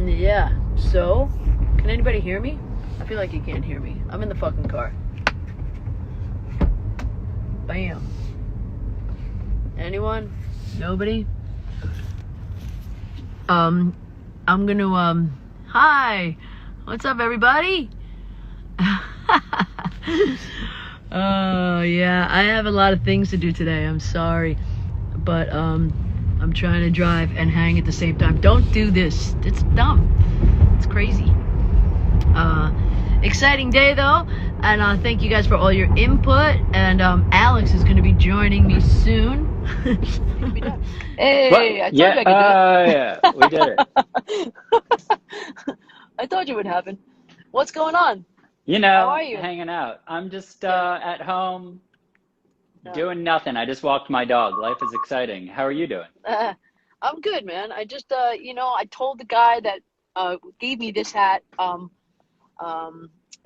Yeah. So, can anybody hear me? I feel like you can't hear me. I'm in the fucking car. Bam. Anyone? Nobody? I'm gonna, hi! What's up, everybody? Yeah, I have a lot of things to do today. I'm sorry. But, I'm trying to drive and hang at the same time. Don't do this. It's dumb. It's crazy. Exciting day though, and thank you guys for all your input. And Alex is going to be joining me soon. Hey, What? I told you Yeah, I could do it. yeah, we did it. I told you it would happen. What's going on? You How know, are you? hanging out. I'm just Yeah. at home No. doing nothing. I just walked my dog. Life is exciting. How are you doing? I'm good, man. I just, I told the guy that gave me this hat,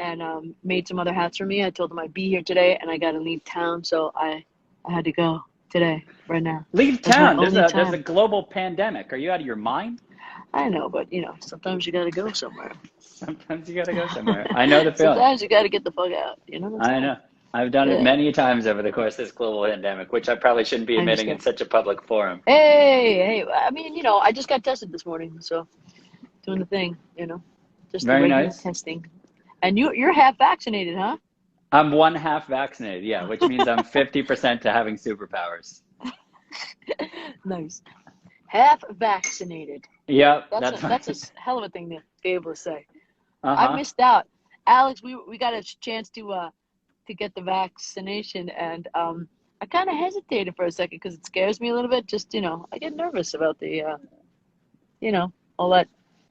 and made some other hats for me. I told him I'd be here today, and I got to leave town, so I had to go today, right now. Leave That's my town. only There's a time. global pandemic. Are you out of your mind? I know, but sometimes you got to go somewhere. Sometimes you gotta go somewhere. I know the feeling. Sometimes you got to get the fuck out. That's I all. know. I've done it Yeah, many times over the course of this global pandemic, which I probably shouldn't be I admitting in understand. such a public forum. Hey, I mean, I just got tested this morning, so doing the thing, just the Very regular nice. testing. And you're half vaccinated, huh? I'm one half vaccinated, yeah, which means I'm 50% to having superpowers. Nice. Half vaccinated. Yep, That's a that's that's a right. hell of a thing to be able to say. I Uh-huh. missed out. Alex, we got a chance to get the vaccination, and I kind of hesitated for a second because it scares me a little bit. Just I get nervous about the all that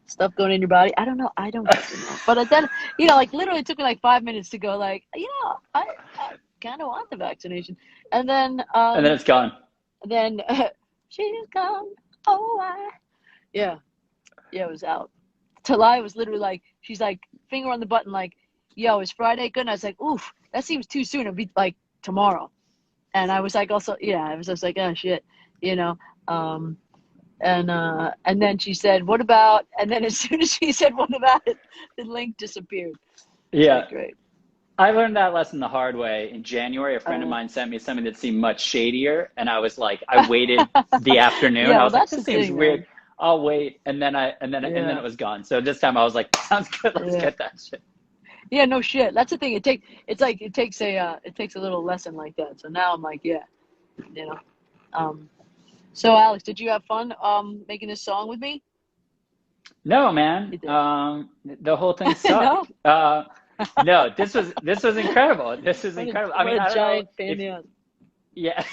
stuff going in your body. I don't know. I don't fucking know. But then like literally it took me like 5 minutes to go like I kind of want the vaccination, and then And then it's gone. then she's gone. Oh, yeah. Yeah, it was out. Talai was literally like, she's like, finger on the button, like, yo, is Friday good? And I was like, oof, that seems too soon. It'll be like tomorrow. And I was like, also, yeah, I was just like, oh shit, you know. Um, and then she said, what about? And then as soon as she said, what about it, the link disappeared. It's Yeah. like, great. I learned that lesson the hard way. In January, a friend of Uh, mine sent me something that seemed much shadier, and I was like, I waited the afternoon. yeah, I well, was like, that's this the seems thing, weird. man. I'll wait, and then Yeah, it was gone. So this time I was like, sounds good. Let's yeah, get that shit. yeah. No shit. That's the thing. It takes a little lesson like that. So now I'm like, yeah, you know. Um, so Alex, did you have fun making this song with me? No, man. You did. The whole thing No? sucked. No, this was incredible. This is incredible. I What mean, a I don't know giant pain in if the ass. yeah,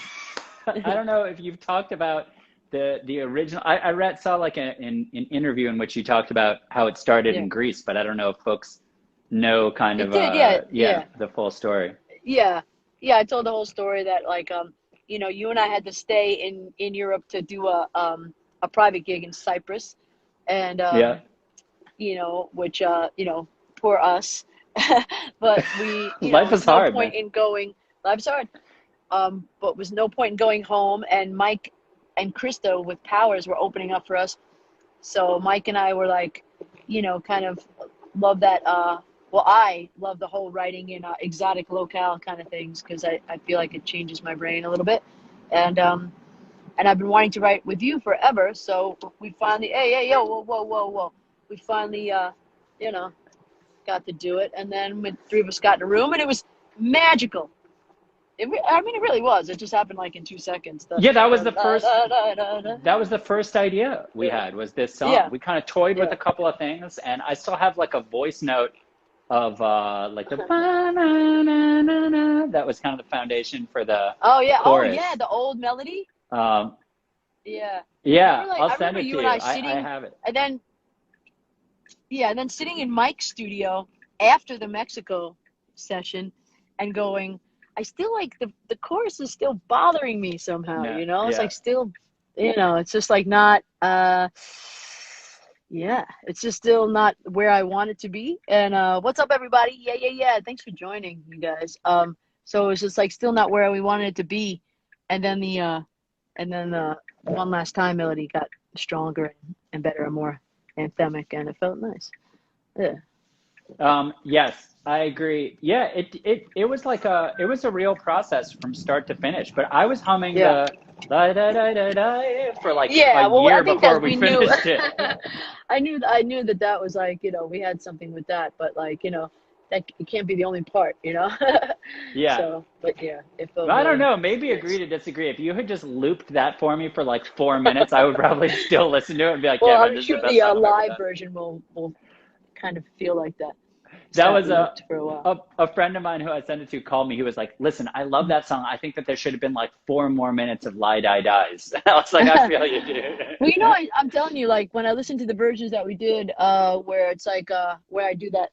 I don't know if you've talked about the original. I read saw like an interview in which you talked about how it started Yeah. in Greece, but I don't know if folks know kind It of did, yeah, yeah, yeah. the full story. Yeah. Yeah, I told the whole story that like you and I had to stay in Europe to do a private gig in Cyprus, and Yeah, which poor us. But we, life was is no hard, man. point in going. I'm sorry. But was no point in going home, and Mike and Krista with Powers were opening up for us. So Mike and I were like, kind of love that. Well, I love the whole writing in exotic locale kind of things because I feel like it changes my brain a little bit. And I've been wanting to write with you forever. So we finally, hey, yo, whoa, whoa, whoa, whoa. We finally, you know, got to do it. And then when three of us got in a room, and it was magical. I mean, it really was. It just happened like in 2 seconds. Yeah, that was The the da, first. da, da, da, da. That was the first idea we Yeah, had was this song. yeah, We kind of toyed with yeah. a couple of things, and I still have like a voice note of like the ba-na-na-na-na. That was kind of the foundation for the Oh yeah, chorus. the old melody. Um, Yeah. yeah, I'll I send remember it to you and you. I I sitting, have it. and then sitting in Mike's studio after the Mexico session, and going, I still like the chorus is still bothering me somehow. No, It's yeah. like still, it's just like not. Yeah, it's just still not where I want it to be. And what's up, everybody? Yeah, yeah, yeah. Thanks for joining, you guys. So it's just like still not where we wanted it to be, and then the one last time melody got stronger and better and more anthemic, and it felt nice. Yeah. Yes, I agree. Yeah, it was like it was a real process from start to finish. But I was humming Yeah. the da da da da da for like a Yeah, well, I year think before that we we knew. finished it. I knew that that was like, we had something with that, but like, that it can't be the only part. Yeah. So, but yeah, it felt I don't really know, maybe agree nice. to disagree. If you had just looped that for me for like 4 minutes, I would probably still listen to it and be like, Well, yeah, man, I'm this is the sure best the song I've ever live done. version will kind of feel like that. That Sat was looped for a while. a friend of mine who I sent it to called me. He was like, listen, I love that song. I think that there should have been like 4 more minutes of Lie Die Dies. I was like, I feel you, Well, dude. I'm telling you, like when I listen to the versions that we did, where it's like, where I do that,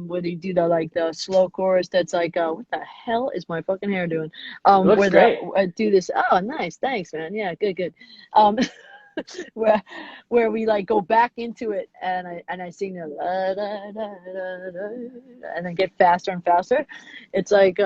where they do the like the slow chorus, that's like, what the hell is my fucking hair doing? It looks Where the great. I do this. Oh, nice, thanks, man. Yeah, good. Um, where we like go back into it, and I sing the la, da, da, da, da, and then get faster and faster. It's like,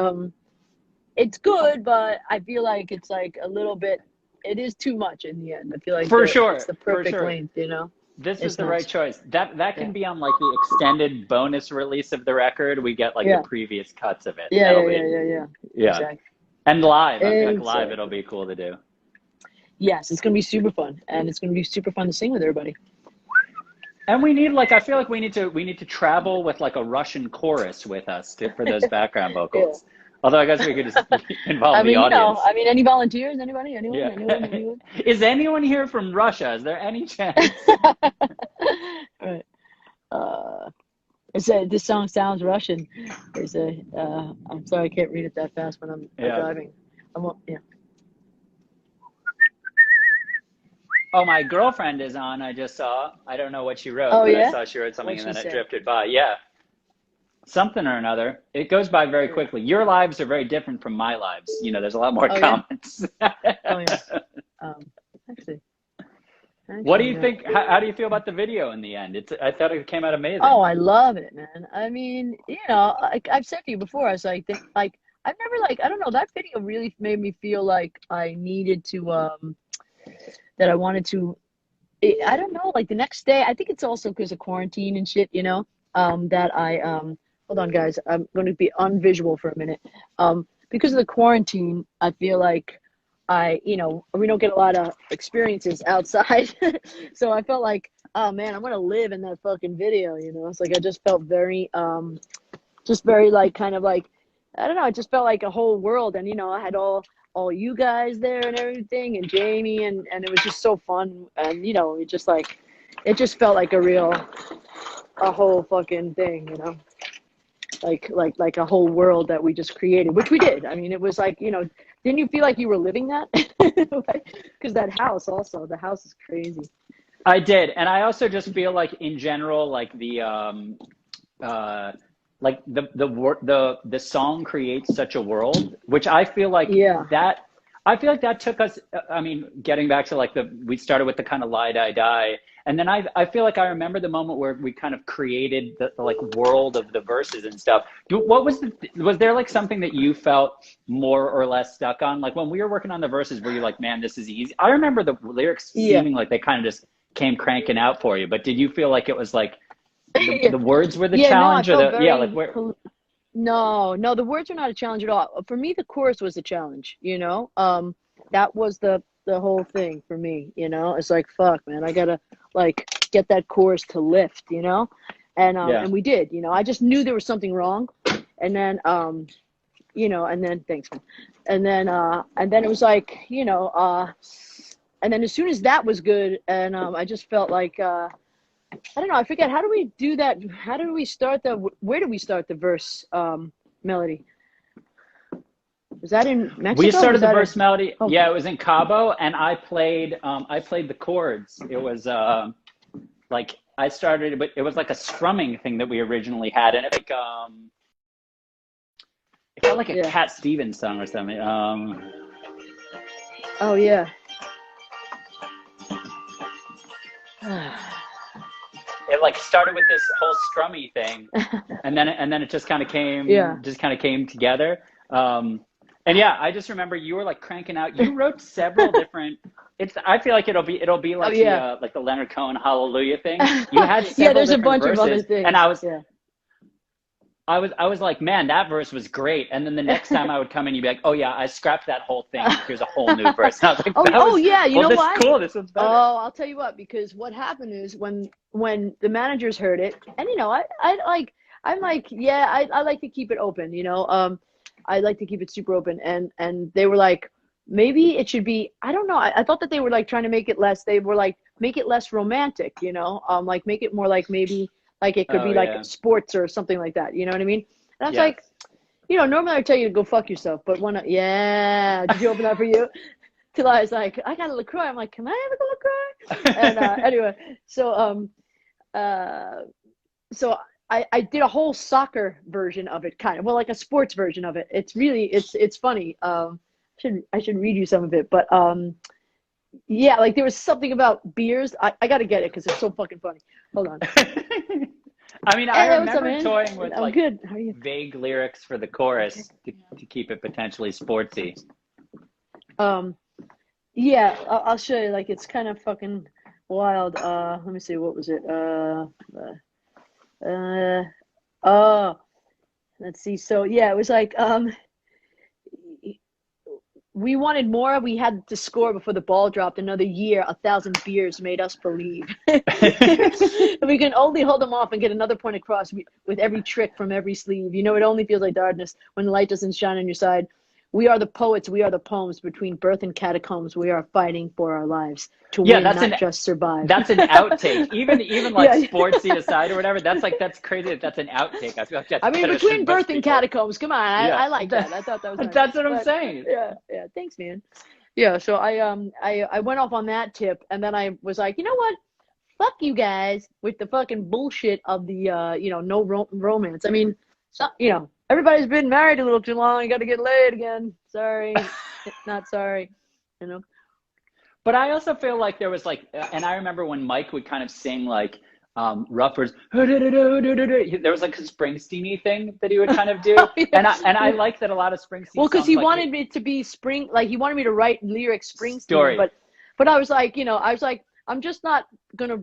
it's good, but I feel like it's like a little bit. It is too much in the end. I feel like For it's sure, the for perfect sure. length. This was It's the right nice. choice. That Yeah. can be on like the extended bonus release of the record. We get like the Yeah. previous cuts of it. Yeah. That'll Yeah. be, Yeah. Yeah. Yeah. yeah. Exactly. And live, I feel like live it'll Exactly. be cool to do. Yes, it's gonna be super fun, and it's gonna be super fun to sing with everybody. And we need like I feel like we need to travel with like a Russian chorus with us for those background Yeah. vocals. Although I guess we could just I involve the mean, audience. any volunteers? Anybody? Yeah. Anyone? Is anyone here from Russia? Is there any chance? Right. Uh, it said this song sounds Russian. There's a. I'm sorry, I can't read it that fast when I'm Yeah. driving. Yeah. Oh, my girlfriend is on. I just saw. I don't know what she wrote, Oh but I yeah. saw she wrote something What'd and she then it say? drifted by. Yeah. Something or another. It goes by very Yeah. quickly. Your lives are very different from my lives. There's a lot more Oh yeah. comments. Oh yeah. Um, actually, What do you yeah. think? How do you feel about the video in the end? I thought it came out Oh, amazing. I love it, man. I mean, like I've said to you before, I was like I've never I don't know, that video really made me feel like I needed to that I wanted to I don't know, like the next day, I think it's also because of quarantine and shit, that I hold on guys, I'm going to be unvisual for a minute. Because of the quarantine, I feel like we don't get a lot of experiences outside. So I felt like, oh man, I'm gonna live in that fucking video. It's like I just felt very just very like kind of like, I don't know, it just felt like a whole world, and I had all you guys there and everything, and Jamie, and it was just so fun, and it just felt like a whole fucking thing. Like a whole world that we just created, which we did. I mean, it was like, didn't you feel like you were living that? Because that house, also, the house is crazy. I did, and I also just feel like in general, like the song creates such a world, which I feel like Yeah. that that took us. I mean, getting back to like we started with the kind of lie die die, and then I feel like I remember the moment where we kind of created the like world of the verses and stuff. What was there like something that you felt more or less stuck on? Like when we were working on the verses, were you like, man, this is easy? I remember the lyrics Yeah. seeming like they kind of just came cranking out for you, but did you feel like it was like Yeah. the words were the Yeah, no, I challenge, or felt like very where? no, the words are not a challenge at all. For me, the chorus was a challenge. That was the whole thing for me. It's like, fuck, man, I gotta like get that chorus to lift. Yeah. And we did. I just knew there was something wrong, and then and then thanks, man. And then it was like, and then as soon as that was good, and I just felt like I don't know. I forget. How do we do that? How do we start where do we start the verse melody? Was that in We Mexico? Was started the that verse melody. oh, Yeah, it was in Cabo, and I played the chords. It was like I started, but it was like a strumming thing that we originally had, and it felt like a yeah. Cat Stevens song or something. Oh, yeah. It like started with this whole strummy thing, and then it just kind of Yeah. came together. And yeah, I just remember you were like cranking out. You wrote several different I feel like it'll be like like the Leonard Cohen Hallelujah thing. You had Yeah, several there's a different bunch of other verses, things. and Yeah. I was like, man, that verse was great. And then the next time I would come in, you'd be like, oh yeah, I scrapped that whole thing. Here's a whole new verse. And I was like, Oh yeah, you know this why? is cool. This one's better. Oh, I'll tell you what, because what happened is when the managers heard it, and you know, I'm like, yeah, I like to keep it open, you know. I like to keep it super open, and they were like, maybe it should be, I don't know. I thought that they were like trying to make it less, they were like, make it less romantic, you know, like make it more like maybe like it could be like sports or something like that, you know what I mean? And I was like, you know, normally I tell you to go fuck yourself, but when did you open that for you? Till I was like, I got a LaCroix. I'm like, can I have a LaCroix? And anyway, so so I did a whole soccer version of it, kind of, well, like a sports version of it. It's really it's funny. I should read you some of it, but yeah, like there was something about beers. I got to get it because it's so fucking funny. Hold on. I mean, I remember toying with like good. How are you? vague lyrics for the chorus to keep it potentially sportsy. Yeah, I'll show you. Like it's kind of fucking wild. Let me see. What was it? Oh, let's see. So yeah, it was like we wanted more. We had to score before the ball dropped. Another year, 1,000 beers made us believe. We can only hold them off and get another point across with every trick from every sleeve. You know, it only feels like darkness when the light doesn't shine on your side. We are the poets, we are the poems. Between birth and catacombs, we are fighting for our lives to win, not just survive. That's an outtake. Even like sportsy aside or whatever. That's crazy. That's an outtake. I feel like that's. I mean, between birth and catacombs. Come on, I like that. I thought that was. Nice. That's what I'm saying. Yeah. Thanks, man. Yeah. So I went off on that tip, and then I was like, you know what? Fuck you guys with the fucking bullshit of the no romance. I mean, everybody's been married a little too long. You got to get laid again. Sorry, not sorry. You know. But I also feel like there was like, and I remember when Mike would kind of sing like Ruffers. There was like a Springsteen-y thing that he would kind of do, and I like that a lot of Springsteen. Well, because he wanted me to be he wanted me to write lyrics Springsteen. Story. But I was like, I'm just not gonna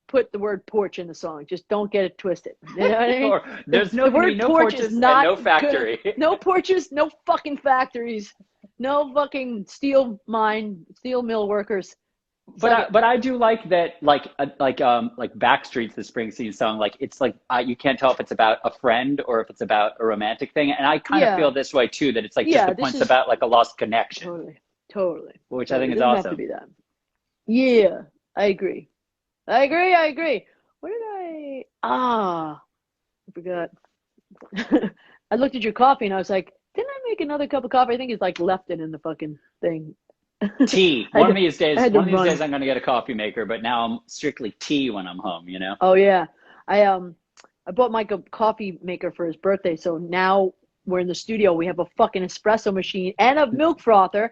put the word porch in the song. Just don't get it twisted. You know what I mean? There's no porches and no factory. Good. No porches, no fucking factories, no fucking steel mill workers. But I do like that, like Backstreet's the Springsteen song. Like it's like you can't tell if it's about a friend or if it's about a romantic thing. And I kind of feel this way too. That it's like just the point's about like a lost connection. Totally. Which I think is awesome. Have to be that. Yeah, I agree. What did I forgot. I looked at your coffee and I was like, didn't I make another cup of coffee? I think it's like left it in the fucking thing. Tea. One of these days I'm going to get a coffee maker, but now I'm strictly tea when I'm home, you know? Oh yeah. I bought Mike a coffee maker for his birthday. So now we're in the studio. We have a fucking espresso machine and a milk frother.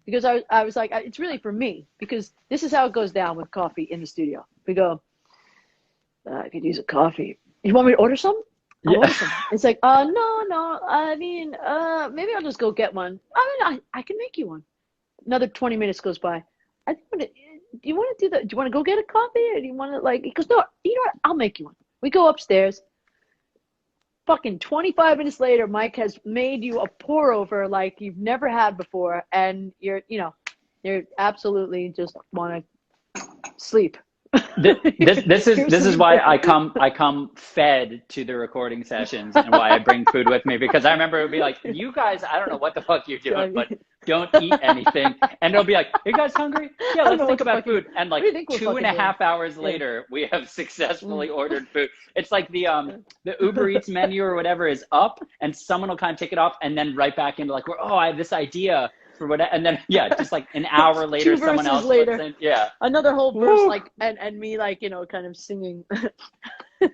Because I was like, it's really for me, because this is how it goes down with coffee in the studio. We go, I could use a coffee. You want me to order some? I'll order some. It's like, no. I mean, maybe I'll just go get one. I can make you one. Another 20 minutes goes by. Do you want to do that? Do you want to go get a coffee? Or do you want to he goes, no, you know what? I'll make you one. We go upstairs. Fucking 25 minutes later, Mike has made you a pour over like you've never had before, and you're absolutely just want to sleep. This is why I come fed to the recording sessions, and why I bring food with me, because I remember it would be like, you guys, I don't know what the fuck you're doing, but don't eat anything, and it'll be like, are you guys hungry? Yeah, let's think about food. And like 2.5 hours later, we have successfully ordered food. It's like the Uber Eats menu or whatever is up, and someone will kind of take it off, and then right back into like, I have this idea. For whatever, and then just like an hour later, someone else later, in, another whole verse, like and me like kind of singing. A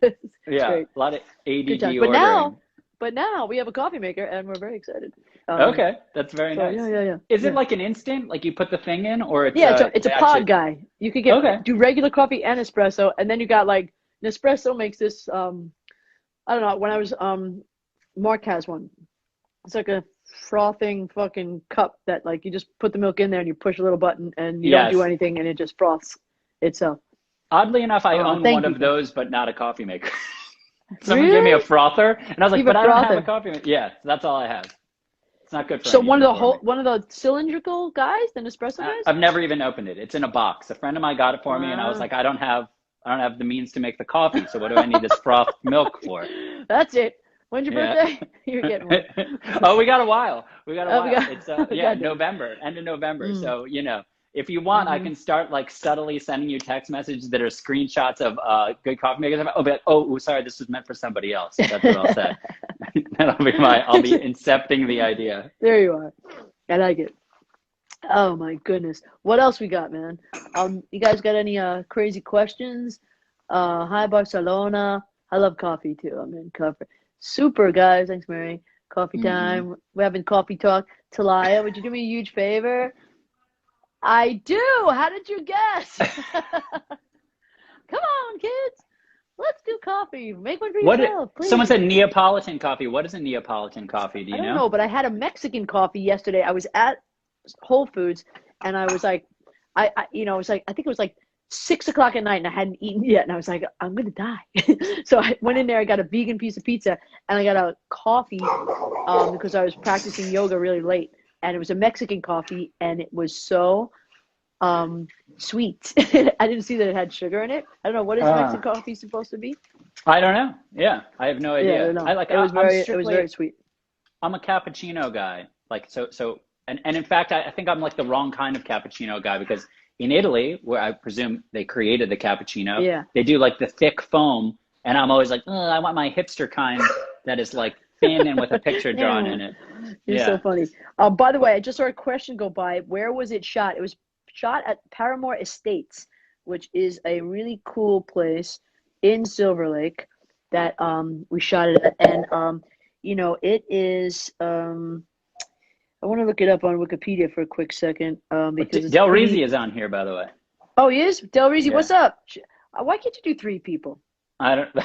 lot of ADD ordering. But now we have a coffee maker, and we're very excited. Okay, that's very nice. Yeah. Is it like an instant, like you put the thing in, or it's it's a pod guy. You could do regular coffee and espresso, and then you got like Nespresso makes this. I don't know. When I was Mark has one. It's like a frothing fucking cup that like you just put the milk in there and you push a little button and you don't do anything and it just froths itself. Oddly enough, I own one of those, but not a coffee maker. Someone gave me a frother, and I was like, but I don't have a coffee maker. Yeah, that's all I have. It's not good for So one of the cylindrical guys, the Nespresso guys? I've never even opened it. It's in a box. A friend of mine got it for me, and I was like, I don't have the means to make the coffee, so what do I need this froth milk for? That's it. When's your birthday? You're getting one. Oh, we got a while. It's November, end of November. So, you know, if you want, I can start like subtly sending you text messages that are screenshots of good coffee makers. I'll be like, oh, sorry, this was meant for somebody else. That's what I'll say. I'll be incepting the idea. There you are. I like it. Oh my goodness. What else we got, man? You guys got any crazy questions? Hi Barcelona. I love coffee too. I'm in coffee. Super guys. Thanks, Mary. Coffee time. We're having coffee talk. Talia, would you do me a huge favor? I do. How did you guess? Come on, kids. Let's do coffee. Make one for yourself, please. Someone said Neapolitan coffee. What is a Neapolitan coffee? Do you know? I don't know, but I had a Mexican coffee yesterday. I was at Whole Foods, and I was like, I think it was like 6 o'clock at night, and I hadn't eaten yet, and I was like, I'm gonna die. So I went in there. I got a vegan piece of pizza, and I got a coffee because I was practicing yoga really late, and it was a Mexican coffee, and it was so sweet. I didn't see that it had sugar in it. I don't know, what is Mexican coffee supposed to be? I don't know. Yeah, I have no idea. Yeah, it was very sweet. I'm a cappuccino guy. Like and in fact, I think I'm like the wrong kind of cappuccino guy, because in Italy, where I presume they created the cappuccino, they do like the thick foam, and I'm always like, I want my hipster kind that is like thin and with a picture drawn in it. You're so funny. By the way, I just saw a question go by. Where was it shot? It was shot at Paramore Estates, which is a really cool place in Silver Lake that we shot it at. And it is I want to look it up on Wikipedia for a quick second. Because Del Rizzi is on here, by the way. Oh, he is? Del Rizzi, what's up? Why can't you do 3 people? I don't. This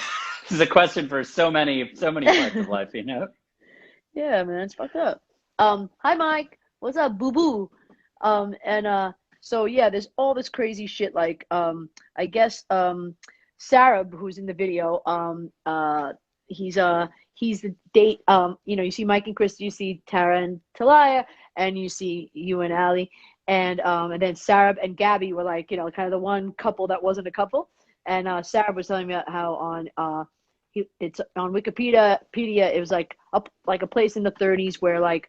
is a question for so many parts of life, you know. Yeah, man, it's fucked up. Hi, Mike. What's up, boo boo? So yeah, there's all this crazy shit. Like, I guess Sarah, who's in the video, he's the date. You see Mike and Chris, you see Tara and Talia, and you see you and Allie, and then Sarah and Gabby were like, kind of the one couple that wasn't a couple. And Sarah was telling me how on it's on Wikipedia. It was like a place in the 30s where like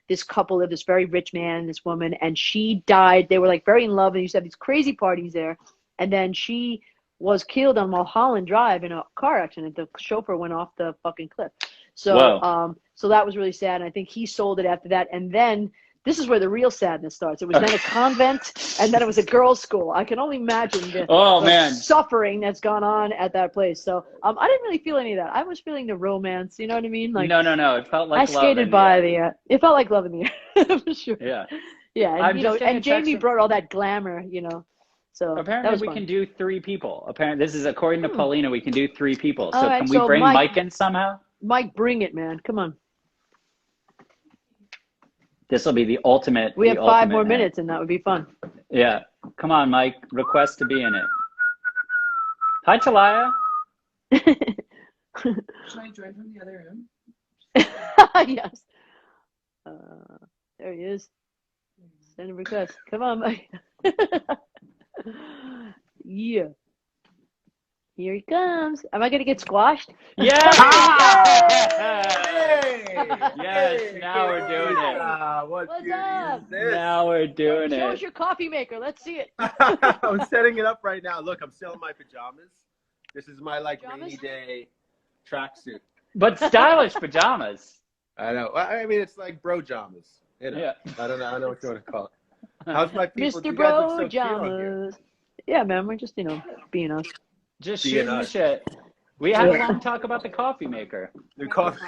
this couple lived, this very rich man and this woman, and she died. They were like very in love, and used to have these crazy parties there. And then she was killed on Mulholland Drive in a car accident. The chauffeur went off the fucking cliff. So so that was really sad. And I think he sold it after that. And then this is where the real sadness starts. It was then a convent, and then it was a girls' school. I can only imagine the suffering that's gone on at that place. So I didn't really feel any of that. I was feeling the romance. You know what I mean? Like no. It felt like I skated by the. It felt like love in the air for sure. Yeah. Yeah, and, and Jamie brought all that glamour. So apparently we can do 3 people. Apparently, this is according to Paulina. We can do 3 people. So all right, can we bring Mike in somehow? Mike, bring it, man. Come on. This will be the ultimate. We have 5 more minutes, and that would be fun. Yeah. Come on, Mike. Request to be in it. Hi, Talia. Should I join from the other room? Yes. There he is. Send a request. Come on, Mike. Yeah. Here he comes. Am I going to get squashed? Yes! Yes, now we're doing it. What's up? Is this? Now we're doing it. Show us your coffee maker. Let's see it. I'm setting it up right now. Look, I'm still in my pajamas. This is my rainy day tracksuit. But stylish pajamas. I know. I mean, it's like bro-jamas. Yeah. I don't know what you want to call it. How's my people? Mr. Bro-jamas. Yeah, man. We're just, being us. Just shooting the shit. We had a long talk about the coffee maker. The coffee.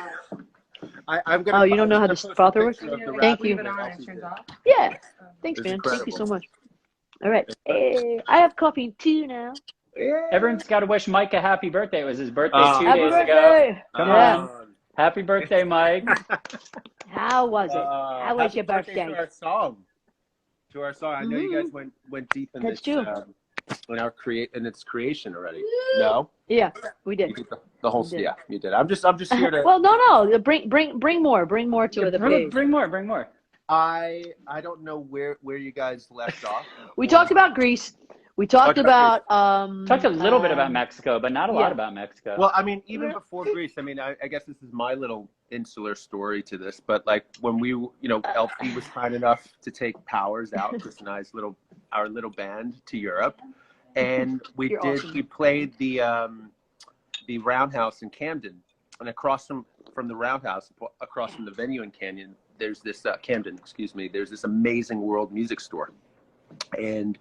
I'm gonna. Oh, you don't know how this frother works? Thank you. Yeah. Thanks, man. Incredible. Thank you so much. All right. Hey, I have coffee too now. Yeah. Everyone's got to wish Mike a happy birthday. It was his birthday 2 Happy days birthday. ago. Come on. Happy birthday, Mike. How was it? How was happy your birthday? To our song. I know you guys went deep in That's this. true. In its creation already. No. Yeah, we did. You did the whole. did. Yeah, you did. I'm just here to. Well, no. Bring more to the page. Bring more. I don't know where you guys left off. We talked about Greece. We talked about talked a little bit about Mexico, but not a lot about Mexico. Well, I mean, even before Greece, I mean, I guess this is my little insular story to this, but like when we, LP was kind enough to take Powers out, Chris and I's our little band to Europe, and we played the Roundhouse in Camden, and across from the Roundhouse, across from the venue in Camden, there's this there's this amazing world music store, and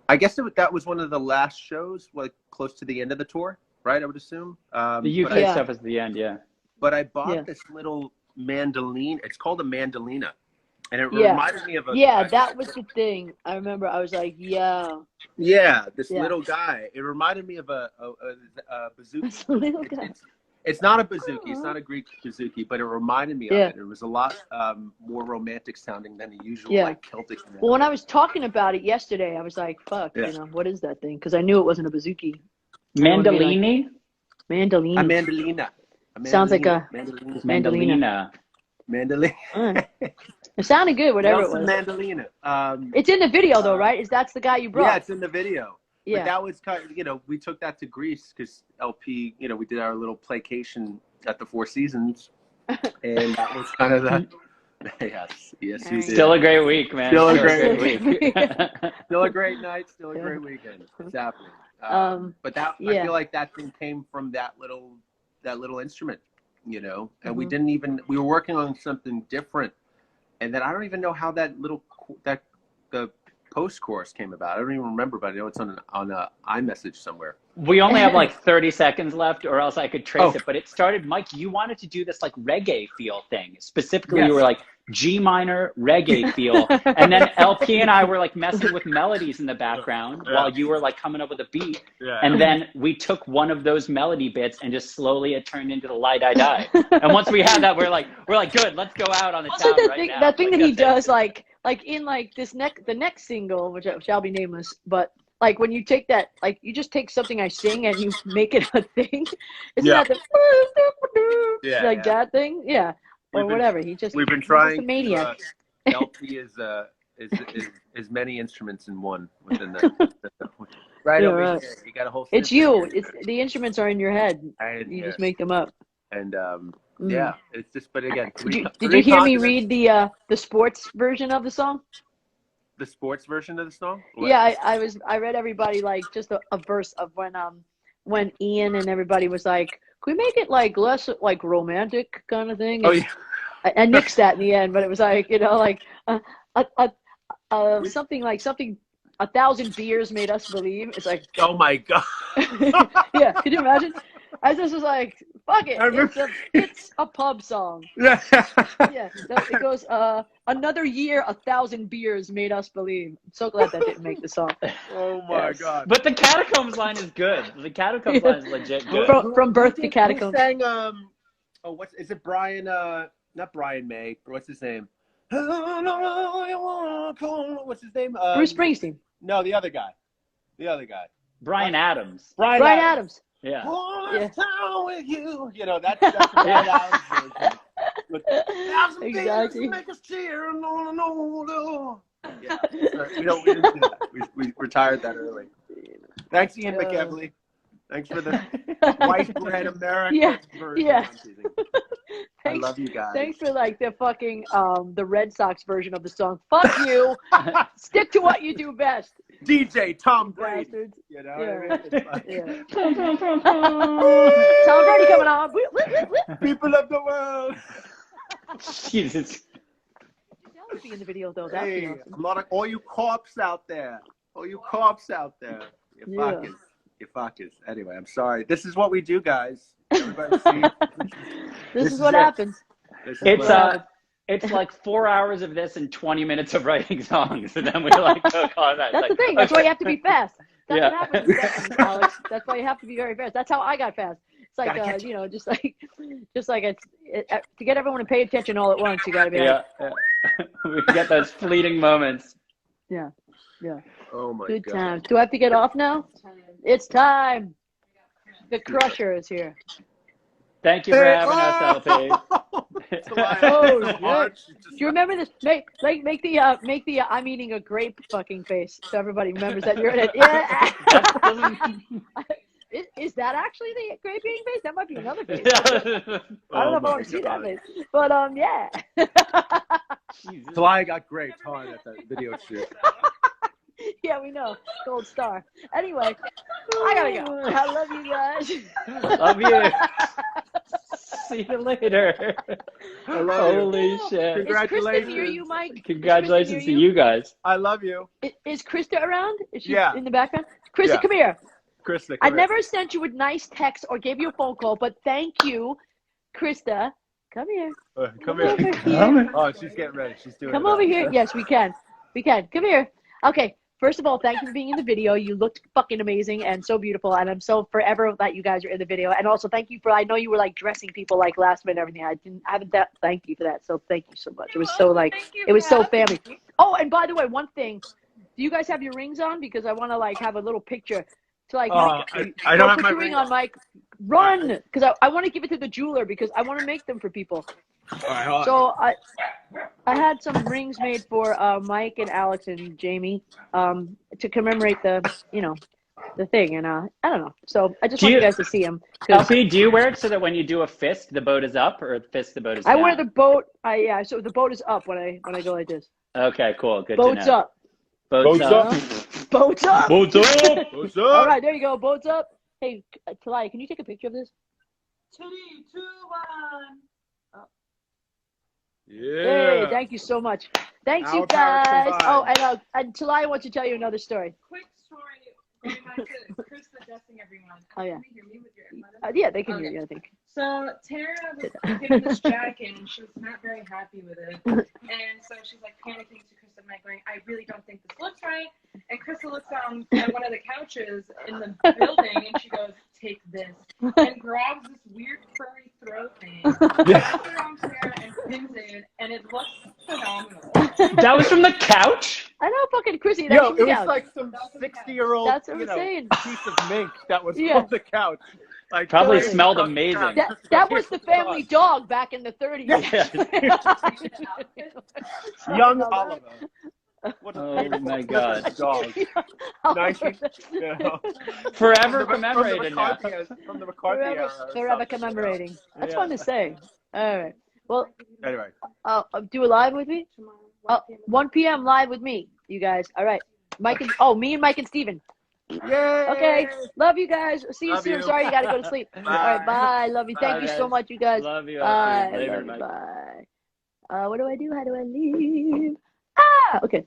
I guess that was one of the last shows, like close to the end of the tour, right? I would assume. The UK stuff is the end, yeah. But I bought this little mandolin. It's called a mandolina, and it reminded me of a. Yeah, that was the thing. I remember. I was like, this little guy. It reminded me of a bouzouki. Little guy. It's not a bouzouki. It's not a Greek bouzouki, but it reminded me of it. It was a lot more romantic sounding than the usual like Celtic. Well, when I was talking about it yesterday, I was like, "Fuck, what is that thing?" Because I knew it wasn't a bouzouki. Mandolini. Mandolina. A mandolina. Sounds like a mandolina. Mandolina. It sounded good, whatever it was. Mandolina. It's in the video though, right? That's the guy you brought? Yeah, it's in the video. Yeah. But that was kind of, we took that to Greece because LP, we did our little placation at the Four Seasons, and that was kind of the. Yes, you did. Still a great week, man. Still a great week. Still a great night. Still a great weekend. It's happening. But I feel like that thing came from that little instrument, and we were working on something different, and then I don't even know how the post chorus came about. I don't even remember, but I know it's on a iMessage somewhere. We only have like 30 seconds left, or else I could trace it. But it started, Mike, you wanted to do this like reggae feel thing. Specifically, you were like G minor reggae feel. And then LP and I were like messing with melodies in the background while you were like coming up with a beat. Yeah. And then we took one of those melody bits and just slowly it turned into the Lie Die Die. And once we had that, we're like, good, let's go out on the town right now. That thing that he does, like in like the next single, which shall be nameless, but like when you take that, like you just take something I sing and you make it a thing. Isn't that that thing? Yeah. Or whatever. We've been trying. He's a maniac. LP is many instruments in one within the right over here. You got a whole. It's you. It's the instruments are in your head. You just make them up. And it's just. But again, did you hear me read the sports version of the song? The sports version of the song? What? Yeah, I read everybody like just a verse of when Ian and everybody was like, can we make it like less like romantic kind of thing? And I nixed that in the end, but it was like something 1,000 beers made us believe. It's like, oh my god. Yeah, could you imagine? I just was like, fuck it. It's a pub song. Yeah. It goes, another year, 1,000 beers made us believe. I'm so glad that didn't make the song. Oh my god. But the Catacombs line is good. The Catacombs line is legit good. From Birth to Catacombs. Sang, is it Brian, not Brian May, what's his name? What's his name? Bruce Springsteen. No, the other guy. Brian Adams. Brian Adams. Yeah. Town with you. That's a Brian Adams version. Exactly. Make us cheer. No. Yeah. We didn't do that. We retired that early. Thanks, Ian McEvely. Thanks for the white bread America version. Yeah. I love you guys. Thanks for like the fucking the Red Sox version of the song. Fuck you. Stick to what you do best. DJ Tom Brady. Bastards. What I mean? Tom Brady coming on. People of the world. Jesus. That would be in the video though. That'd be awesome. A lot of all you cops out there. You fuckers. Anyway, I'm sorry. This is what we do, guys. Everybody see? This is what happens. It's like 4 hours of this and 20 minutes of writing songs, and then we like took all that. That's the thing. That's why you have to be fast. That's what happens, Alex. That's why you have to be very fast. That's how I got fast. like Gotta catch you know, just like to get everyone to pay attention all at once. You got to be like, Yeah. We get those fleeting moments. yeah. Oh my Good God. times. Do I have to get off now? It's time. The Crusher is here. Thank you for having us, LP. Oh, shit. Do you remember this? Make the I'm eating a grape fucking face, so everybody remembers that you're in it. Yeah. Is that actually the grape eating face? That might be another face. I don't know if I want to see that face, but yeah. So I got great hard at that video shoot. Yeah, we know. Gold star. Anyway, I gotta go. I love you guys. Love you. See you later. I love Holy you. shit. Is Krista Congratulations. near you, Mike? Congratulations to you guys. I love you. Is Krista around? Is she Yeah. in the background? Krista, Yeah. come here. Krista, I come here. never sent you a nice text or gave you a phone call, but thank you, Krista. Come here. Come over here. here. Oh, she's getting ready. She's doing Come it over now. here. Yes, we can. Come here. Okay. First of all, thank you for being in the video. You looked fucking amazing and so beautiful, and I'm so forever that you guys are in the video. And also, thank you for. I know you were like dressing people like last minute and everything. I haven't thanked you for that, so thank you so much. It was so like it was so family. Oh, and by the way, one thing, do you guys have your rings on? Because I want to like have a little picture to like. I don't have put my your ring on, Mike. Run, because I want to give it to the jeweler because I want to make them for people. All right, hold on. So I had some rings made for Mike and Alex and Jamie to commemorate the thing, and I don't know. So I just want you guys to see them. LP, do you wear it so that when you do a fist, the boat is up, or fist, the boat is down? I wear the boat. So the boat is up when I go like this. Okay, cool. Good Boat's to know. up. Boat's up. Boat's up. Boat's up. What's All up? right, there you go. Boat's up. Hey, Kalai, can you take a picture of this? 3, 2, 1. Yeah. Hey, thank you so much. Thanks, Our you powers guys. combined. Oh, and Kalai wants to tell you another story. Quick story going back to Chris addressing everyone. Oh, yeah. Can you hear me with your headphones? Yeah, they can hear Okay. you, I think. So Tara was given this jacket and she was not very happy with it. And so she's like panicking to Krista and Mike going, I really don't think this looks right. And Krista looks on at one of the couches in the building and she goes, take this. And grabs this weird furry throat thing, puts it on Tara and pins it, and it looks phenomenal. That was from the couch? I know, fucking Chrissy. Yo, That's it was couch. like some 60-year-old That's what I'm saying. piece of mink that was Yeah. on the couch. Like Probably Totally. smelled amazing. That was the family dog back in the 30s. Young Oliver. What Oh my God. dog. 19, you know, Forever from the commemorated now. From the McCarthy era. or Forever something, commemorating. That's Yeah. fun to say. All right. Well, Anyway. do a live with me? 1 p.m. live with me, you guys. All right. Me and Mike and Steven. Yay! Okay. Love you guys. See you Love soon. you. Sorry you got to go to sleep. All right. Bye. Love you. Thank Bye, you guys. so much, you guys. Love you. Bye. Later, Love you. Mike. Bye. What do I do? How do I leave? Okay.